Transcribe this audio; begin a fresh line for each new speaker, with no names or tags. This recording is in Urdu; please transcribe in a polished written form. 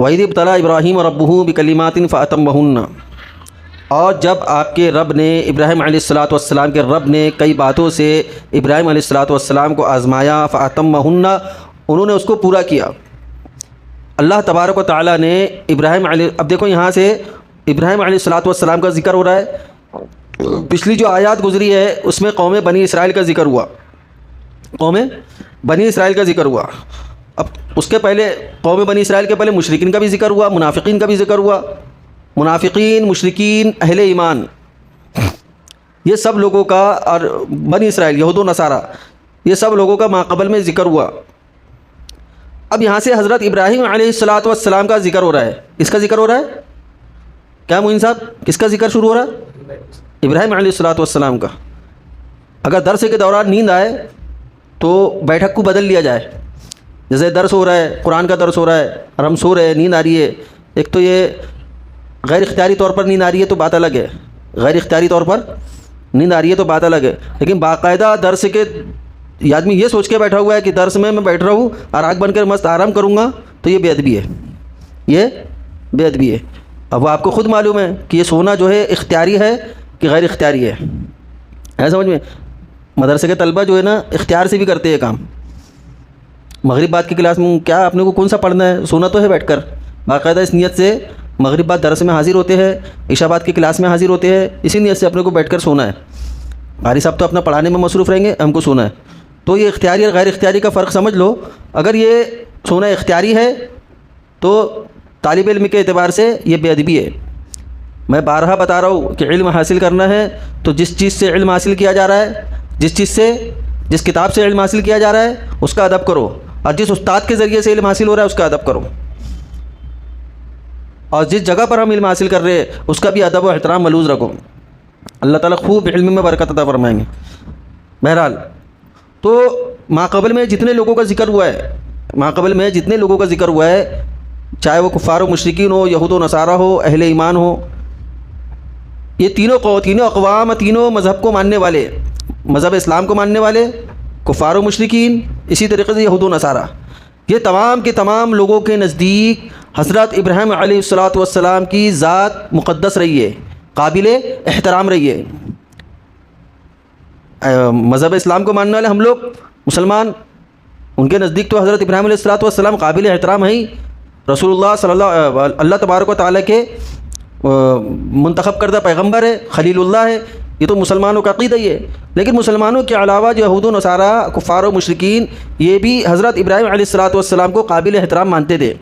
وَإِذِ ابْتَلَىٰ إِبْرَاهِيمَ رَبُّهُ بِكَلِمَاتٍ فَأَتَمَّهُنَّ، اور جب آپ کے رب نے، ابراہیم علیہ السلام کے رب نے کئی باتوں سے ابراہیم علیہ السلام کو آزمایا، فَأَتَمَّهُنَّ، انہوں نے اس کو پورا کیا۔ اللہ تبارک و تعالیٰ نے ابراہیم علیہ، اب دیکھو یہاں سے ابراہیم علیہ السلام کا ذکر ہو رہا ہے۔ پچھلی جو آیات گزری ہے اس میں قوم بنی اسرائیل کا ذکر ہوا، قوم بنی اسرائیل کا ذکر ہوا۔ اب اس کے پہلے قوم بنی اسرائیل کے پہلے مشرکین کا بھی ذکر ہوا، منافقین کا بھی ذکر ہوا۔ منافقین، مشرکین، اہل ایمان، یہ سب لوگوں کا، اور بنی اسرائیل، یہود و نصارہ، یہ سب لوگوں کا ماقبل میں ذکر ہوا۔ اب یہاں سے حضرت ابراہیم علیہ السلام کا ذکر ہو رہا ہے۔ اس کا ذکر ہو رہا ہے کیا معین صاحب؟ کس کا ذکر شروع ہو رہا ہے؟ ابراہیم علیہ السلام کا۔ اگر درس کے دوران نیند آئے تو بیٹھک کو بدل لیا جائے، جیسے درس ہو رہا ہے، قرآن کا درس ہو رہا ہے اور ہم سو رہے ہیں، نیند آ رہی ہے۔ ایک تو یہ غیر اختیاری طور پر نیند آ رہی ہے تو بات الگ ہے، غیر اختیاری طور پر نیند آ رہی ہے تو بات الگ ہے، لیکن باقاعدہ درس کے یہ آدمی یہ سوچ کے بیٹھا ہوا ہے کہ درس میں بیٹھ رہا ہوں اور آنکھ بن کر مست آرام کروں گا، تو یہ بے ادبی ہے، یہ بے ادبی ہے۔ اب وہ آپ کو خود معلوم ہے کہ یہ سونا جو ہے اختیاری ہے کہ غیر اختیاری ہے سمجھ میں؟ مدرسے کے طلبہ جو ہے نا اختیار سے بھی کرتے ہیں کام۔ مغرب بعد کی کلاس میں کیا آپ نے کو کون سا پڑھنا ہے؟ سونا تو ہے بیٹھ کر، باقاعدہ اس نیت سے مغرب بعد درس میں حاضر ہوتے ہیں، عشاء بعد کی کلاس میں حاضر ہوتے ہیں، اسی نیت سے اپنے کو بیٹھ کر سونا ہے۔ قاری صاحب تو اپنا پڑھانے میں مصروف رہیں گے، ہم کو سونا ہے۔ تو یہ اختیاری اور غیر اختیاری کا فرق سمجھ لو۔ اگر یہ سونا اختیاری ہے تو طالب علم کے اعتبار سے یہ بے ادبی ہے۔ میں بارہا بتا رہا ہوں کہ علم حاصل کرنا ہے تو جس چیز سے علم حاصل کیا جا رہا ہے، جس کتاب سے علم حاصل کیا جا رہا ہے اس کا ادب کرو، اور جس استاد کے ذریعے سے علم حاصل ہو رہا ہے اس کا ادب کرو، اور جس جگہ پر ہم علم حاصل کر رہے ہیں اس کا بھی ادب و احترام ملوز رکھو۔ اللہ تعالیٰ خوب علم میں برکت عطا فرمائیں گے۔ بہرحال تو ماقبل میں جتنے لوگوں کا ذکر ہوا ہے، ماقبل میں جتنے لوگوں کا ذکر ہوا ہے، چاہے وہ کفار و مشرکین ہو، یہود و نصارہ ہو، اہل ایمان ہو، یہ تینوں اقوام، تینوں مذہب کو ماننے والے، مذہب اسلام کو ماننے والے، کفار و مشرکین، اسی طریقے سے یہود و نصارہ، یہ تمام کے تمام لوگوں کے نزدیک حضرت ابراہیم علیہ السلام کی ذات مقدس رہی ہے، قابل احترام رہی ہے۔ مذہب اسلام کو ماننے والے ہم لوگ مسلمان، ان کے نزدیک تو حضرت ابراہیم علیہ السلام قابل احترام ہیں، رسول اللہ اللہ تبارک و تعالیٰ کے منتخب کردہ پیغمبر ہے، خلیل اللہ ہے، یہ تو مسلمانوں کا عقیدہ ہی ہے۔ لیکن مسلمانوں کے علاوہ جو یہود و نصارہ، کفار و مشرکین، یہ بھی حضرت ابراہیم علیہ السلام کو قابل احترام مانتے تھے۔